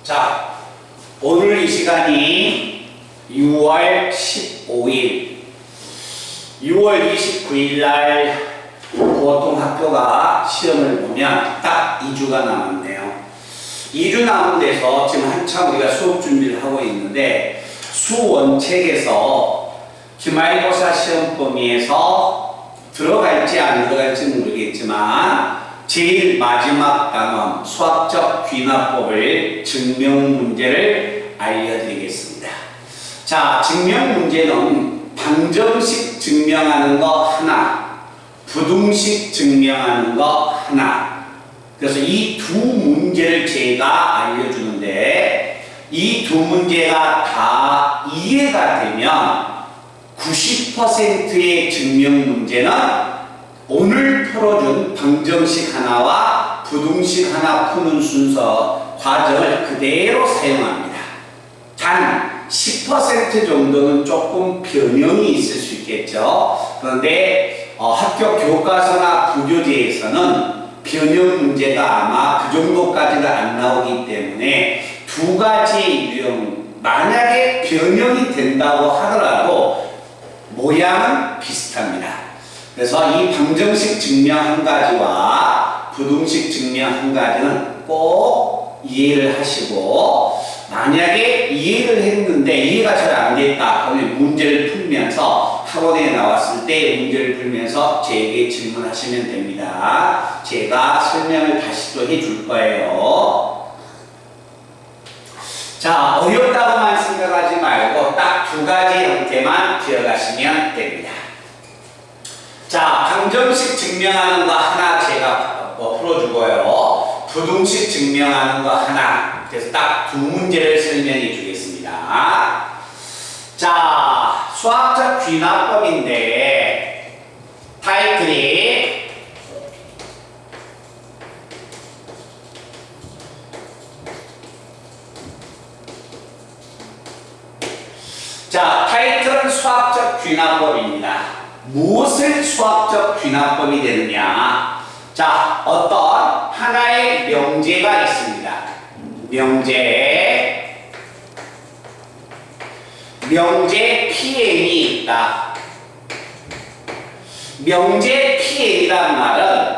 자, 오늘 이 시간이 6월 15일, 6월 29일 날 보통 학교가 시험을 보면 딱 2주가 남았네요. 2주 남은 데서 지금 한참 우리가 수업 준비를 하고 있는데 수원책에서 기말고사 시험 범위에서 들어갈지 안 들어갈지는 모르겠지만 제일 마지막 단원 수학적 귀납법을 증명 문제를 알려드리겠습니다. 자, 증명 문제는 방정식 증명하는 거 하나, 부등식 증명하는 거 하나. 그래서 이 두 문제를 제가 알려주는데 이 두 문제가 다 이해가 되면 90%의 증명 문제는 오늘 풀어준 방정식 하나와 부등식 하나 푸는 순서 과정을 그대로 사용합니다. 단 10% 정도는 조금 변형이 있을 수 있겠죠. 그런데 학교 교과서나 부교재에서는 변형 문제가 아마 그 정도까지는 안 나오기 때문에 두 가지 유형, 만약에 변형이 된다고 하더라도 모양은 비슷합니다. 그래서 이 방정식 증명 한 가지와 부등식 증명 한 가지는 꼭 이해를 하시고, 만약에 이해를 했는데 이해가 잘 안 됐다 그러면 문제를 풀면서 학원에 나왔을 때 문제를 풀면서 제게 질문하시면 됩니다. 제가 설명을 다시 또 해줄 거예요. 자, 어렵다고만 생각하지 말고 딱 두 가지 형태만 기억하시면 됩니다. 자, 방정식 증명하는 거 하나 제가 풀어주고요. 부등식 증명하는 거 하나. 그래서 딱 두 문제를 설명해 주겠습니다. 자, 수학적 귀납법인데 타이틀이 자, 타이틀은 수학적 귀납법입니다. 무엇을 수학적 귀납법이 되느냐? 자, 어떤 하나의 명제가 있습니다. 명제 Pn이 있다. 명제 Pn이란 말은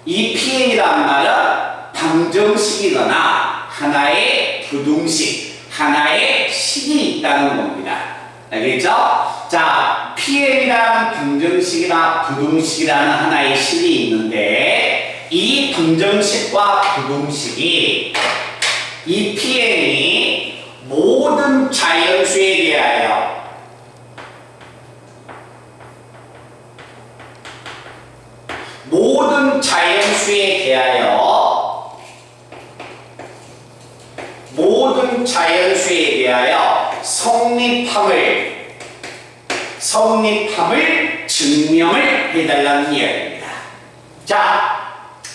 이 Pn이란 말은 방정식이거나 하나의 부등식, 하나의 식이 있다는 겁니다. 알겠죠? 자, Pn이라는 방정식이나 부등식이라는 하나의 식이 있는데 이 방정식과 부등식이 이 Pn이 모든 자연수에 대하여 성립함을 증명을 해달라는 이야기입니다. 자,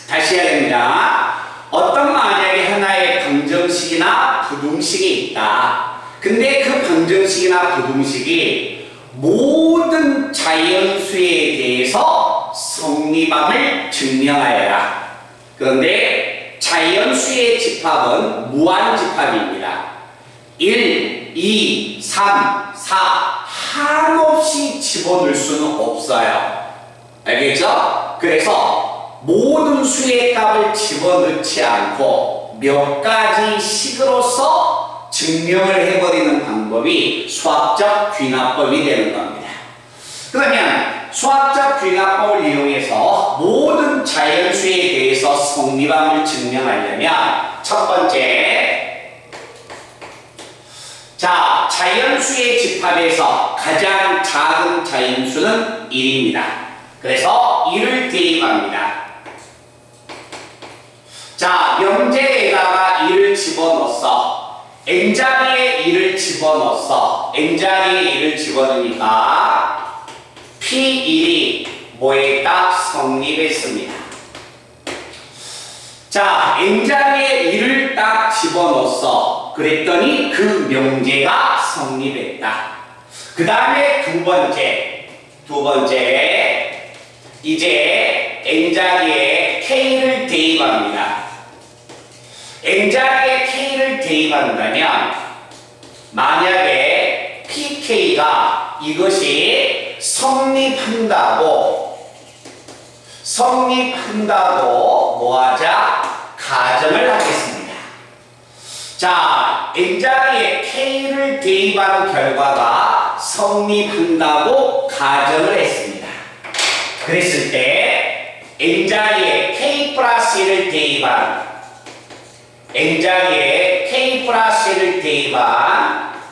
다시 해야 됩니다. 어떤 만약에 하나의 방정식이나 부등식이 있다. 근데 그 방정식이나 부등식이 모든 자연수에 대해서 성립함을 증명하여라. 그런데 자연수의 집합은 무한집합입니다. 1, 2, 3, 4 한없이 집어넣을 수는 없어요. 알겠죠? 그래서 모든 수의 값을 집어넣지 않고 몇 가지 식으로서 증명을 해버리는 방법이 수학적 귀납법이 되는 겁니다. 그러면 수학적 귀납법을 이용해서 모든 자연수에 대해서 성립함을 증명하려면 첫 번째, 자, 자연수의 집합에서 가장 작은 자연수는 1입니다. 그래서 1을 대입합니다. 자, 명제에다가 1을 집어넣었어. n자리에 1을 집어넣었어. n자리에 1을 집어넣으니까 P1이 뭐에 딱 성립했습니다. 자, n자리에 1을 딱 집어넣었어. 그랬더니 그 명제가 성립했다. 그 다음에 두 번째, 이제 n자리에 k를 대입합니다. n자리에 k를 대입한다면 만약에 PK가 이것이 성립한다고 뭐하자? 가정을 하겠습니다. 자, N자리에 K를 대입한 결과가 성립한다고 가정을 했습니다. 그랬을 때 N자리에 K 플러스 1을 대입한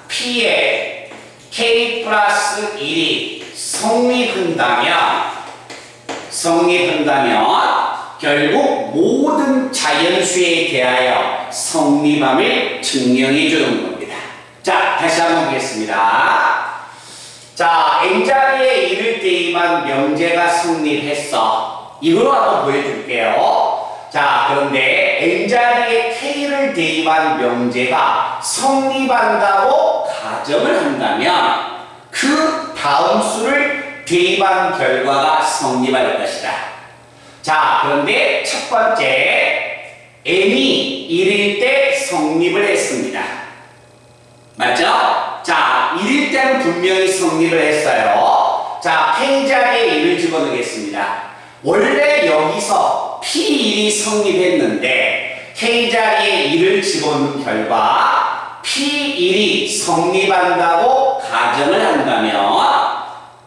P에 K 플러스 1이 성립한다면 결국 모든 자연수에 대하여 성립함을 증명해 주는 겁니다. 자, 다시 한번 보겠습니다. 자, N자리에 1을 대입한 명제가 성립했어. 이걸로 한번 보여줄게요. 자, 그런데 N자리에 K를 대입한 명제가 성립한다고 가정을 한다면 그 다음 수를 대입한 결과가 성립할 것이다. 자, 그런데 첫 번째 N이 1일 때 성립을 했습니다. 맞죠? 자, 1일 때는 분명히 성립을 했어요. 자, K자리에 1을 집어넣겠습니다. 원래 여기서 P1이 성립했는데 K자리에 1을 집어넣은 결과 P1이 성립한다고 가정을 한다면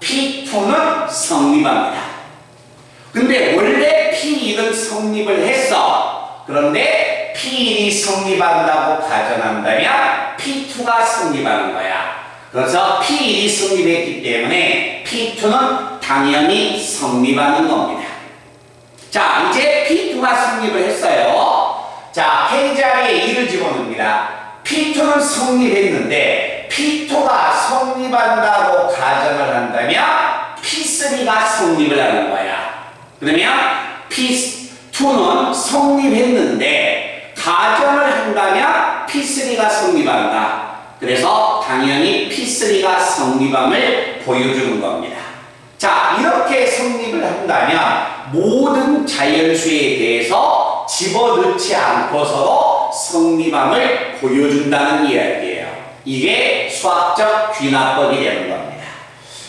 P2는 성립합니다. 근데 원래 P1은 성립을 했어. 그런데 P1이 성립한다고 가정한다면 P2가 성립하는 거야. 그래서 P1이 성립했기 때문에 P2는 당연히 성립하는 겁니다. 자, 이제 P2가 성립을 했어요. 자, K자리에 2를 집어넣습니다. P2는 성립했는데 P2가 성립한다고 가정을 한다면 P3가 성립을 하는 거야. 그러면 P2는 성립했는데 가정을 한다면 P3가 성립한다. 그래서 당연히 P3가 성립함을 보여주는 겁니다. 자, 이렇게 성립을 한다면 모든 자연수에 대해서 집어넣지 않고서도 성립함을 보여준다는 이야기예요. 이게 수학적 귀납법이 되는 겁니다.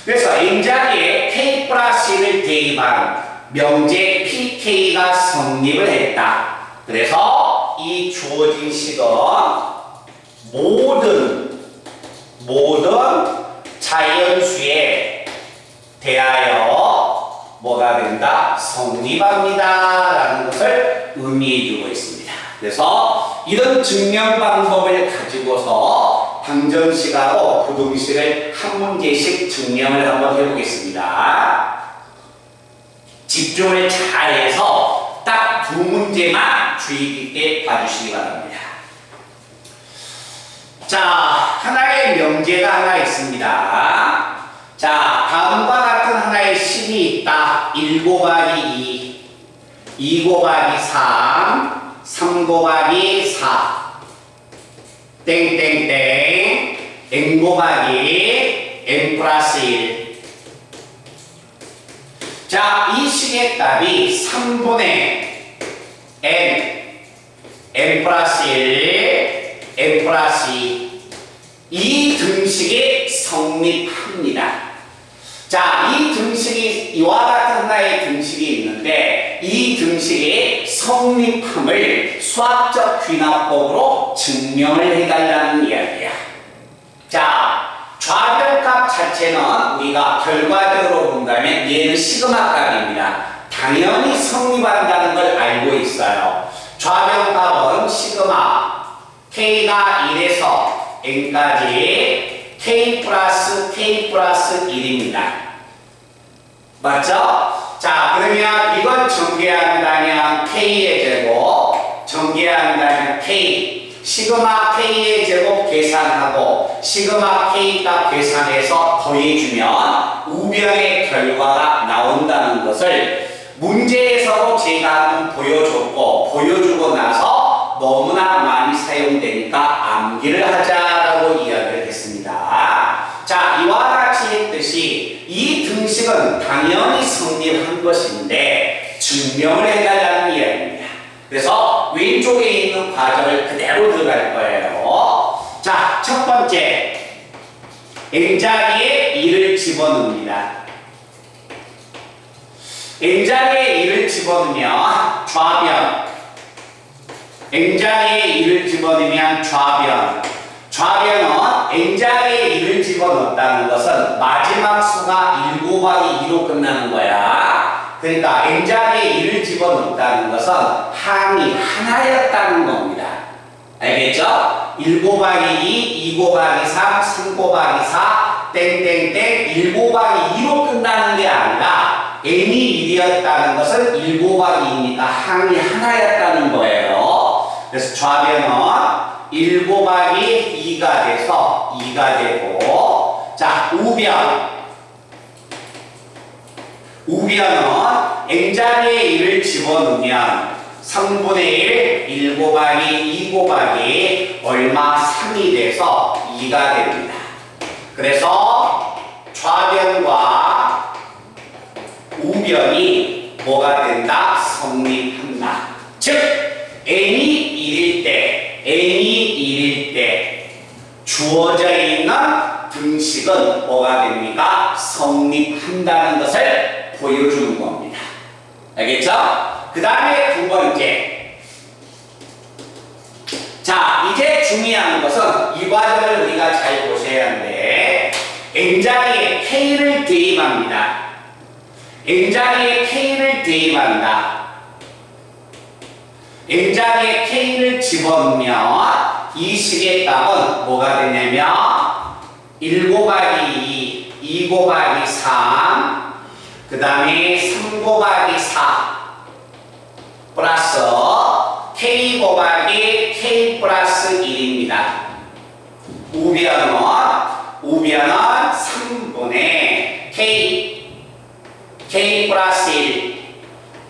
그래서 N자리에 K 플러스 1을 대입한 명제 PK가 성립을 했다. 그래서 이 주어진 식은 모든 자연수에 대하여 뭐가 된다? 성립합니다. 라는 것을 의미해주고 있습니다. 그래서 이런 증명 방법을 가지고서 방정식하고 부등식을 한 문제씩 증명을 한번 해보겠습니다. 집중을 잘해서 딱 두 문제만 주의 깊게 봐주시기 바랍니다. 자, 하나의 명제가 하나 있습니다. 자, 다음과 같은 하나의 식이 있다. 1 곱하기 2 곱하기 3 곱하기 4 땡땡땡 n 곱하기 n 플러스 1. 자, 이 식의 답이 3분의 n 플러스 1, n 플러스 2. 이 등식이 성립합니다. 자, 이 등식이 이와 같은 하나의 등식이 있는데 이 등식의 성립함을 수학적 귀납법으로 증명을 해달라는 이야기야. 자, 좌변값 자체는 우리가 결과적으로 본다면 얘는 시그마 값입니다. 당연히 성립한다는 걸 알고 있어요. 좌변값은 시그마 K가 1에서 n까지 K 플러스 1입니다. 맞죠? 자, 그러면 이건 전개한다면 K의 제곱, 전개한다면 K, 시그마 K의 제곱 계산하고 시그마 K 값 계산해서 더해주면 우변의 결과가 나온다는 것을 문제에서도 제가 한번 보여주고 나서 너무나 많이 사용되니까 암기를 하자라고 이야기를 했습니다. 자, 이와 같이 했듯이 이 등식은 당연히 성립한 것인데 증명을 해달라는 이야기입니다. 그래서 왼쪽에 있는 과정을 그대로 들어갈 거예요. 자, 첫 번째. N자리에 2를 집어넣습니다. N자리에 2를 집어넣으면 좌변. N자리에 2를 집어넣으면 좌변. 좌변은 N자리에 2를 집어넣었다는 것은 마지막 수가 1 곱하기 2로 끝나는 거야. 그러니까 N자리에 2를 집어넣었다는 것은 항이 하나였다는 겁니다. 알겠죠? 1 곱하기 2, 2 곱하기 3, 3 곱하기 4, 땡땡땡 1 곱하기 2로 끝나는 게 아니라 n이 1이었다는 것은 1 곱하기 2니까 항이 하나였다는 거예요. 그래서 좌변은 1 곱하기 2가 돼서 2가 되고, 자, 우변. 우변은 n자리에 1을 집어넣으면 3분의 1, 1 곱하기 2 곱하기 얼마 3이 돼서 2가 됩니다. 그래서 좌변과 우변이 뭐가 된다? 성립한다. 즉 n이 1일 때 주어져 있는 등식은 뭐가 됩니까? 성립한다는 것을 보여주는 겁니다. 알겠죠? 그 다음에 두 번째. 자, 이제 중요한 것은 이 과정을 우리가 잘 보셔야 하는데, n자리에 k를 대입합니다. n자리에 k를 대입한다. n자리에 k를 집어넣으면 이 식의 답은 뭐가 되냐면 1 곱하기 2, 2 곱하기 3, 그 다음에 3 곱하기 4 플러스 k 곱하기 k 플러스 1입니다. 우변은 3분의 k 플러스 1,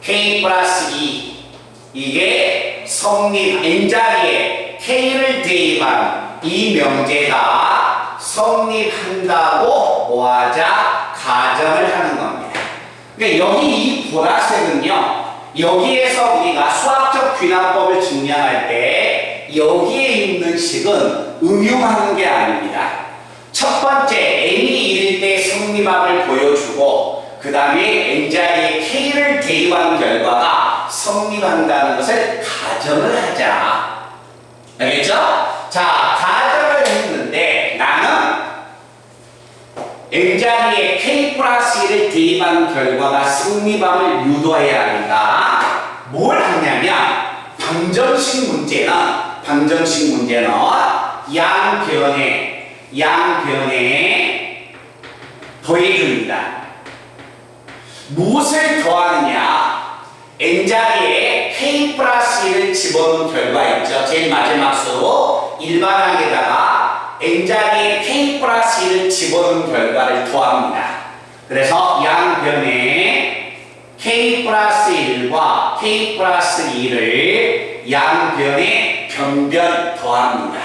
k 플러스 2. 이게 성립 n자리에 k를 대입한 이 명제가 성립한다고 뭐하자? 가정을 하는 겁니다. 그러니까 여기 이 보라색은요, 여기에서 우리가 수학적 귀납법을 증명할 때 여기에 있는 식은 응용하는 게 아닙니다. 첫 번째 n이 1일 때 성립함을 보여주고, 그 다음에 n자리에 k를 대입한 결과가 성립한다는 것을 가정을 하자. 알겠죠? 자, 가정을 했는데 나는 n자리에 k 플러스 1을 대입한 결과가 성립함을 유도해야 하니까 뭘 하냐면 방정식 문제는 양변에 더해줍니다. 무엇을 더하느냐? n자리에 k 플러스 1을 집어넣은 결과 있죠. 제일 마지막 수 일반항에다가 n자리에 k 플러스 1을 집어넣은 결과를 더합니다. 그래서 양변에 k 플러스 1과 k 플러스 2를 양변에 변변 더합니다.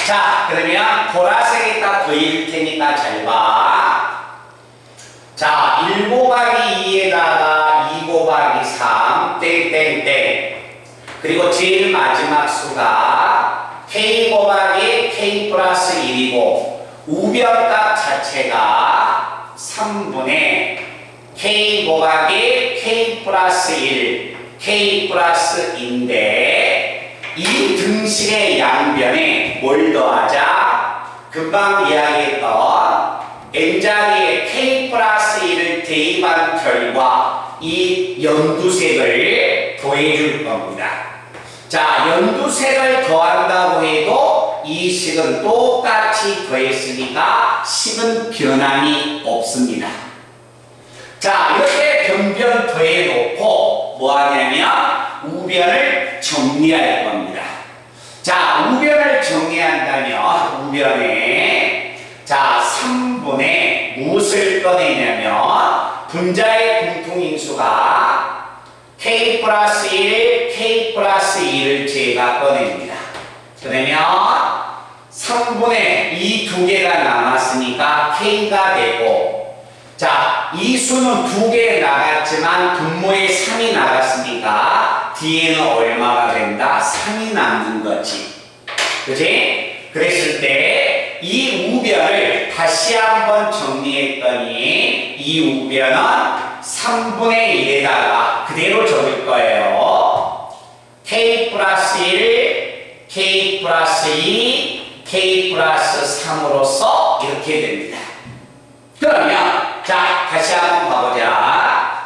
자, 그러면 보라색에다 더일 테니까 잘 봐. 자, 1 곱하기 2에다가 2 곱하기 3, 땡땡땡. 그리고 제일 마지막 수가 k 곱하기 k 플러스 1이고, 우변값 자체가 3분의 k 곱하기 k 플러스 1, k 플러스 2인데, 이 등식의 양변에 뭘 더하자? 금방 이야기했던 n자리에 k 플러스 1을 대입한 결과 이 연두색을 더해줄 겁니다. 자, 연두색을 더한다고 해도 이 식은 똑같이 더했으니까 식은 변함이 없습니다. 자, 이렇게 변변 더해놓고 뭐 하냐면 우변을 정리할 겁니다. 자, 우변을 정리한다면 우변에 자 3분의 무엇을 꺼내냐면 분자의 공통인수가 k 플러스 1, k 플러스 2를 제가 꺼냅니다. 그러면 3분의 이 두 개가 남았으니까 k가 되고, 자, 이 수는 두 개 나갔지만 분모에 3이 나갔으니까 뒤에는 얼마가 된다? 3이 남는 거지. 그치? 그랬을 때 이 우변을 다시 한번 정리했더니 이 우변은 3분의 1에다가 그대로 적을 거예요. k 플러스 1, k 플러스 2, k 플러스 3으로서 이렇게 됩니다. 그러면 자 다시 한번 봐보자.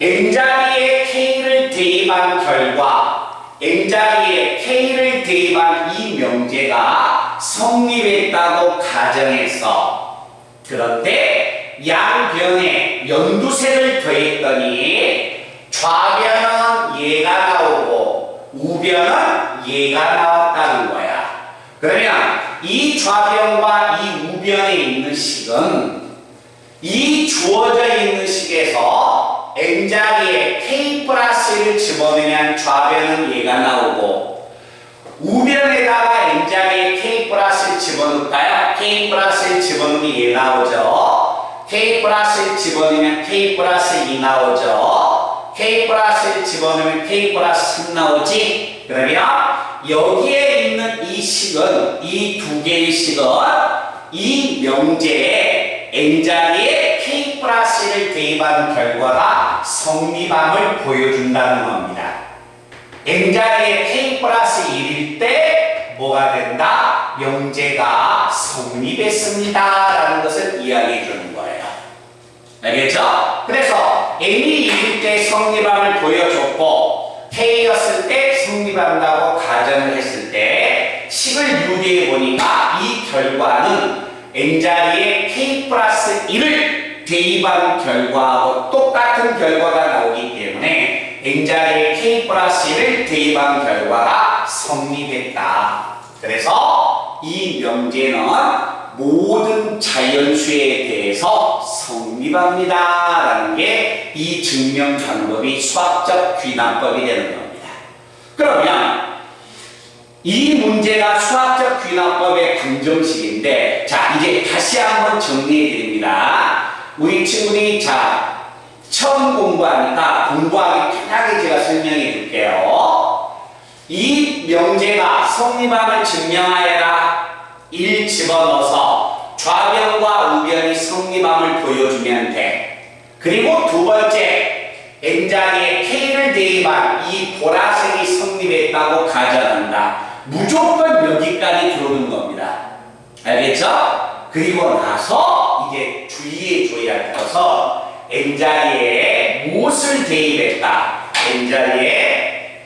n자리에 k를 대입한 결과 n자리에 k를 대입한 이 명제가 성립했다고 가정해서 그런데 양변에 연두색을 더했더니 좌변은 얘가 나오고 우변은 얘가 나왔다는 거야. 그러면 이 좌변과 이 우변에 있는 식은 이 주어져 있는 식에서 n자리에 k 플러스 1을 집어넣으면 좌변은 얘가 나오고 우변에다가 n자리에 k 플러스 1 집어넣을까요? k 플러스 1 집어넣으면 얘 나오죠. k 플러스 1 집어넣으면 k 플러스 2 나오죠. k 플러스 1 집어넣으면 k 플러스 3 나오지? 그러면 여기에 있는 이 식은 이 두 개의 식은 이 명제에 n자리에 k 플러스 1을 대입한 결과가 성립함을 보여준다는 겁니다. n자리에 k 플러스 1일 때 뭐가 된다? 명제가 성립했습니다 라는 것을 이야기해 주는 거예요. 알겠죠? 그래서 n이 1일 때 성립함을 보여줬고 k였을 때 성립한다고 가정을 했을 때 식을 유리해 보니까 이 결과는 n자리에 k 플러스 1을 대입한 결과하고 똑같은 결과가 나오기 때문에 n자리에 k 플러스 1을 대입한 결과가 성립했다. 그래서 이 명제는 모든 자연수에 대해서 성립합니다 라는 게 이 증명 방법이 수학적 귀납법이 되는 겁니다. 그러면 이 문제가 수학적 귀납법의 방정식인데 자 이제 다시 한번 정리해 드립니다. 우리 친구들이 자 처음 공부하니까 공부하기 편하게 제가 설명해 줄게요. 이 명제가 성립함을 증명하여라 1 집어넣어서 좌변과 우변이 성립함을 보여주면 돼. 그리고 두 번째 n자리에 k를 대입한 이 보라색이 성립했다고 가정한다. 무조건 여기까지 들어오는 겁니다. 알겠죠? 그리고 나서 이제 주의해 줘야 할 것은 n자리에 무엇을 대입했다? n자리에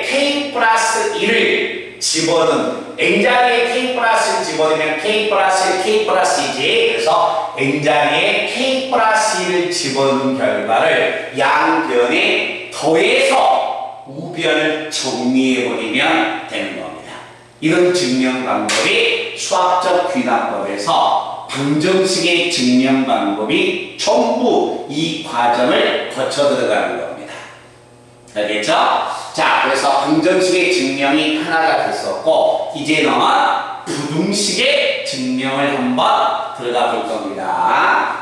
k 플러스 1을 집어넣은 n자리에 k 플러스 1 집어넣으면 k 플러스 1, k 플러스 2지. 그래서 n자리에 k 플러스 1을 집어넣은 결과를 양변에 더해서 우변을 정리해버리면 되는 겁니다. 이런 증명 방법이 수학적 귀납법에서 방정식의 증명 방법이 전부 이 과정을 거쳐 들어가는 겁니다. 알겠죠? 자, 그래서 방정식의 증명이 하나가 됐었고 이제는 부등식의 증명을 한번 들어가 볼 겁니다.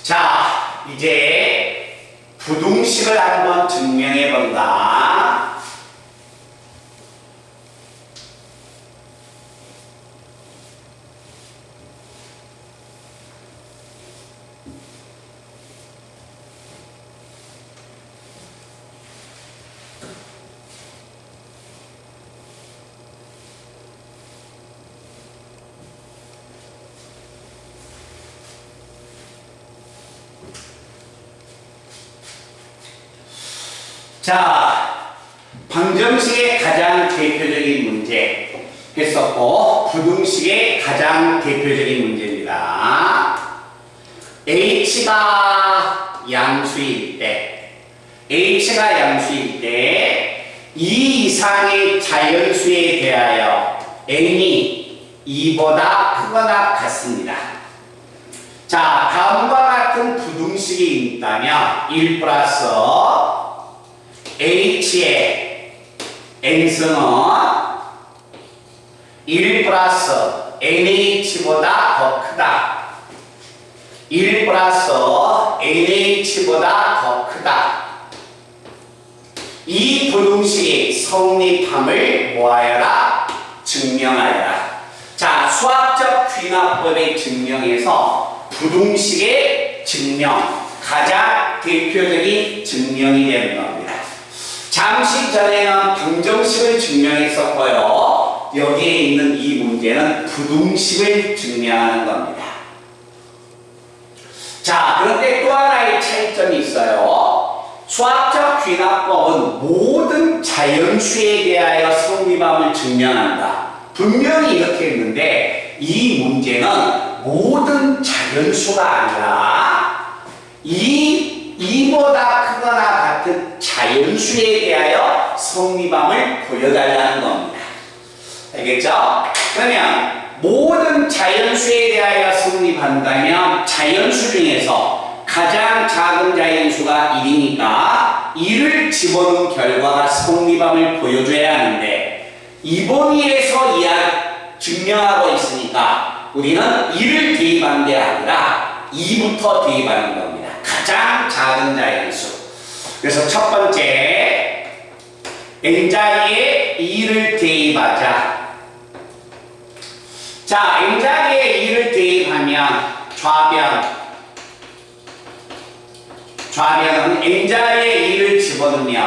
자, 이제 부등식을 한번 증명해 본다. 자, 방정식의 가장 대표적인 문제 했었고 부등식의 가장 대표적인 문제입니다. h가 양수일 때 이 이상의 자연수에 대하여 n이 2보다 크거나 같습니다. 자, 다음과 같은 부등식 있다면 1 플러스 H의 N승은 1 플러스 NH보다 더 크다. 1 플러스 NH보다 더 크다. 이 부등식이 성립함을 뭐하여라? 증명하여라. 자, 수학적 귀납법의 증명에서 부등식의 증명, 가장 대표적인 증명이 되는 겁니다. 잠시 전에는 방정식을 증명했었고요. 여기에 있는 이 문제는 부등식을 증명하는 겁니다. 자, 그런데 또 하나의 차이점이 있어요. 수학적 귀납법은 모든 자연수에 대하여 성립함을 증명한다. 분명히 이렇게 했는데 이 문제는 모든 자연수가 아니라 이보다 크거나 같은 자연수에 대하여 성립함을 보여달라는 겁니다. 알겠죠? 그러면 모든 자연수에 대하여 성립한다면 자연수 중에서 가장 작은 자연수가 1이니까 1을 집어넣은 결과가 성립함을 보여줘야 하는데 이번 일에서 증명하고 있으니까 우리는 1을 대입하는 게 아니라 2부터 대입하는 겁니다. 가장 작은 자연수. 그래서 첫 번째 n자리에 2를 대입하자. 자, n자리에 2를 대입하면 좌변은 n자리에 2를 집어넣으면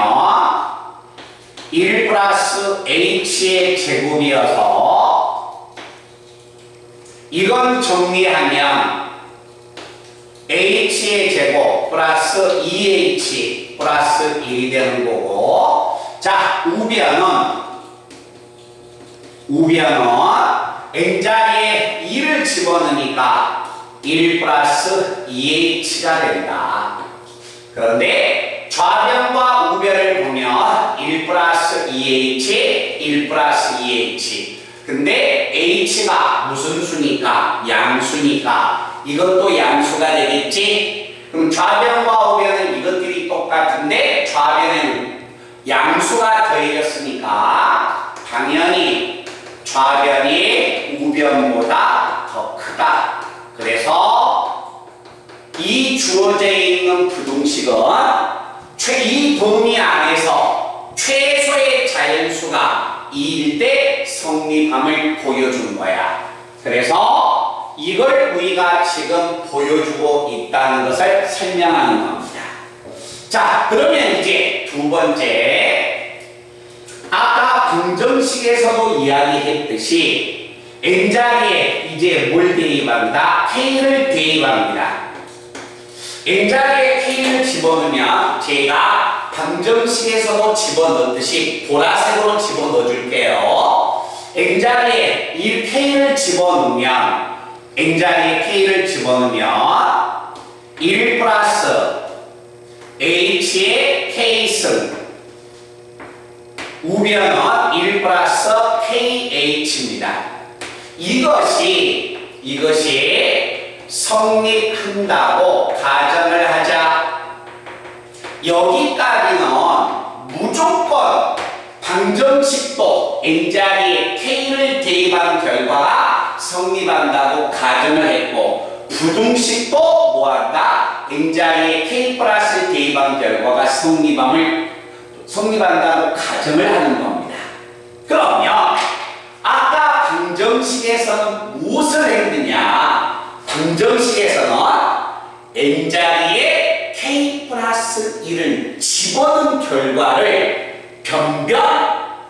1 플러스 h의 제곱이어서 이건 정리하면 h의 제곱 플러스 2h 플러스 1이 되는 거고, 자, 우변은 n자리에 2를 집어넣으니까 1 플러스 2h가 된다. 그런데 좌변과 우변을 보면 1 플러스 2h, 1 플러스 2h. 근데 h가 무슨 수니까? 양수니까 이것도 양수가 되겠지? 그럼 좌변과 우변은 이것들이 똑같은데 좌변에는 양수가 더해졌으니까 당연히 좌변이 우변보다 더 크다. 그래서 이 주어져 있는 부등식은 이 범위 안에서 최소의 자연수가 2일 때 성립함을 보여준 거야. 그래서 이걸 우리가 지금 보여주고 있다는 것을 설명하는 겁니다. 자, 그러면 이제 두 번째, 아까 방정식에서도 이야기했듯이 n자리에 이제 뭘 대입한다? k를 대입합니다. n자리에 k를 집어넣으면 제가 방정식에서도 집어넣듯이 보라색으로 집어넣어 줄게요. n자리에 이 k를 집어넣으면 1 플러스 h의 k승, 우변은 1 플러스 kh입니다. 이것이 성립한다고 가정을 하자. 여기까지는 무조건 방정식도 n자리에 k를 대입한 결과가 성립한다고 가정을 했고, 부등식도 뭐한다? n자리에 k 플러스 대입한 결과가 성립한다고 가정을 하는 겁니다. 그러면 아까 방정식에서는 무엇을 했느냐? 방정식에서는 n자리에 k 플러스 1을 집어넣은 결과를 변변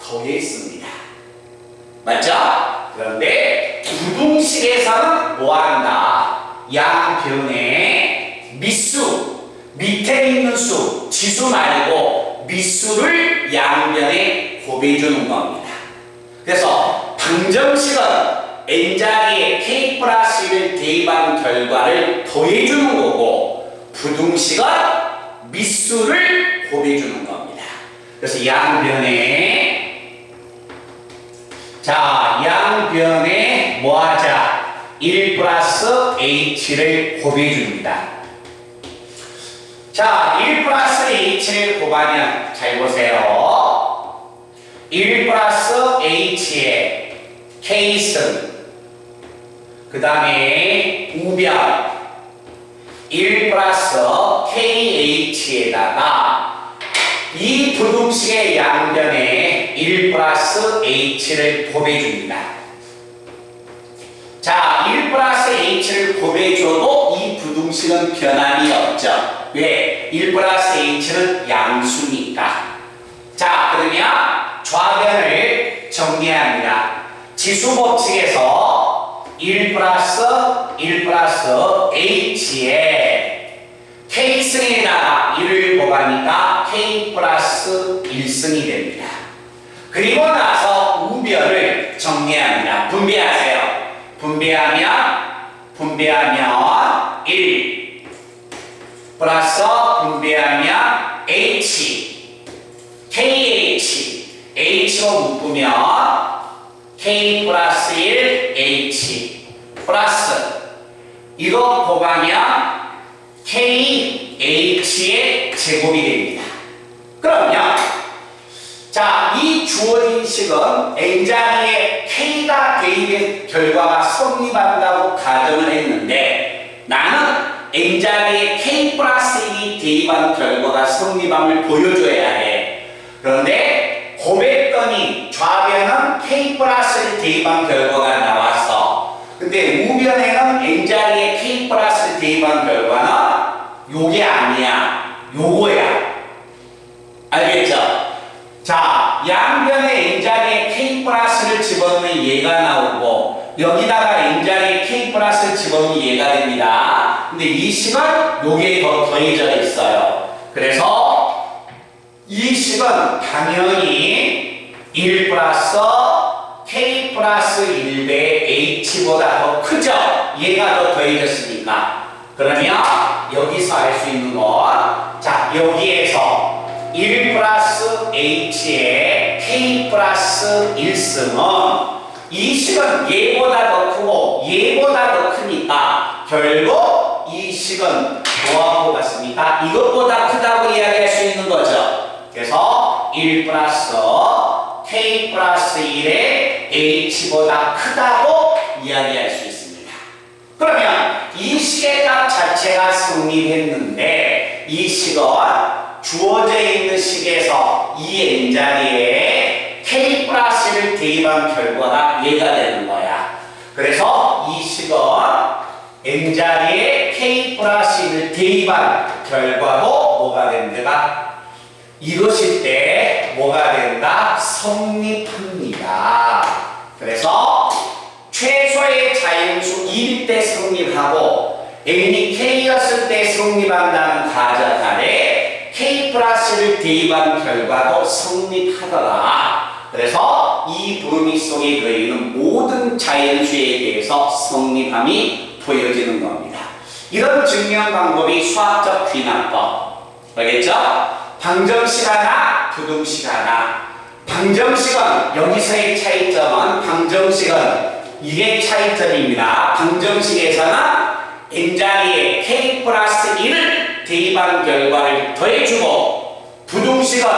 더했습니다. 맞죠? 그런데 부등식에서는 뭐한다? 양변의 밑수, 밑에 있는 수, 지수 말고 밑수를 양변에 곱해주는 겁니다. 그래서 방정식은 n자리에 k 플러스 1을 대입한 결과를 더해주는 거고, 부등식은 밑수를 곱해주는 겁니다. 그래서 양변에 뭐하자? 1 플러스 h를 곱해줍니다. 자, 1 플러스 h를 곱하면 잘 보세요. 1 플러스 h의 k승, 그 다음에 우변 1 플러스 kh에다가 이 부등식의 양변에 1 플러스 h를 곱해줍니다. 자, 1 플러스 h를 곱해줘도 이 부등식은 변함이 없죠. 왜? 1 플러스 h는 양수니까. 자, 그러면 좌변을 정리합니다. 지수법칙에서 1 플러스 h에 k승에다가 1을 곱하니까 k 플러스 1승이 됩니다. 그리고 나서 우변을 정리합니다. 분배하면 1 플러스 분배하면 h로 묶으면 k 플러스 1 h 플러스 이거 곱하면 kh의 제곱이 됩니다. 그러면 자, 이 주어진 식은 n자리에 k가 대입의 결과가 성립한다고 가정을 했는데 나는 n자리에 k 플러스 1이 대입한 결과가 성립함을 보여줘야 해. 그런데 곱했더니 좌변은 k 플러스 1 대입한 결과가 나왔어. 근데 우변에는 n자리에 k 플러스 1 대입한 결과는 요게 아니야. 요거야. 알겠죠? 자, 양변에 n자리에 k 플러스를 집어넣으면 얘가 나오고 여기다가 n자리에 k 플러스를 집어넣으면 얘가 됩니다. 근데 이 식은 요게 더 더해져 있어요. 그래서 이 식은 당연히 1 플러스 k 플러스 1배 h보다 더 크죠? 얘가 더 더해졌으니까. 그러면 여기서 알 수 있는 건 자, 여기에서 1 플러스 h의 k 플러스 1승은 이 식은 얘보다 더 크고 얘보다 더 크니까 결국 이 식은 뭐하고 같습니까? 이것보다 크다고 이야기할 수 있는 거죠. 그래서 1 플러스 k 플러스 1의 h보다 크다고 이야기할 수 있습니다. 그러면 이 식의 값 자체가 성립했는데 이 식은 주어져 있는 식에서 이 n자리에 k 플러스를 대입한 결과가 얘가 되는 거야. 그래서 이 식은 n자리에 k 플러스 1을 대입한 결과도 뭐가 된다? 이것일 때 뭐가 된다? 성립합니다. 그래서 최소의 자연수 1일 때 성립하고 n이 k였을 때 성립한다는 가정하에 k 플러스를 대입한 결과도 성립하더라. 그래서 이 범위 속에 들어있는 모든 자연수에 대해서 성립함이 보여지는 겁니다. 이런 증명 방법이 수학적 귀납법. 알겠죠? 방정식 하나, 부등식 하나. 방정식은 여기서의 차이점은 방정식은 이게 차이점입니다. 방정식에서는 n자리에 k 플러스 1을 대입한 결과를 더해주고 부등식은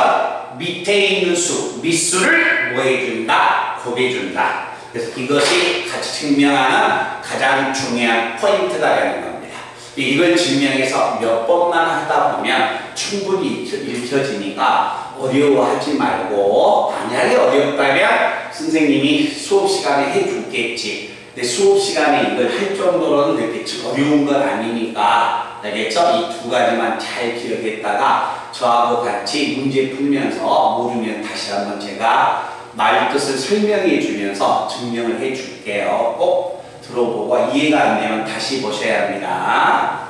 밑에 있는 수, 밑수를 뭐 해준다? 곱해준다. 그래서 이것이 같이 증명하는 가장 중요한 포인트가 되는 겁니다. 이걸 증명해서 몇 번만 하다 보면 충분히 읽혀지니까 어려워하지 말고 만약에 어렵다면 선생님이 수업 시간에 해주겠지. 근데 수업 시간에 이걸 할 정도로는 그렇게 어려운 건 아니니까 알겠죠? 이 두 가지만 잘 기억했다가 저하고 같이 문제 풀면서 모르면 다시 한번 제가 말 뜻을 설명해 주면서 증명을 해 줄게요. 꼭 들어보고 이해가 안 되면 다시 보셔야 합니다.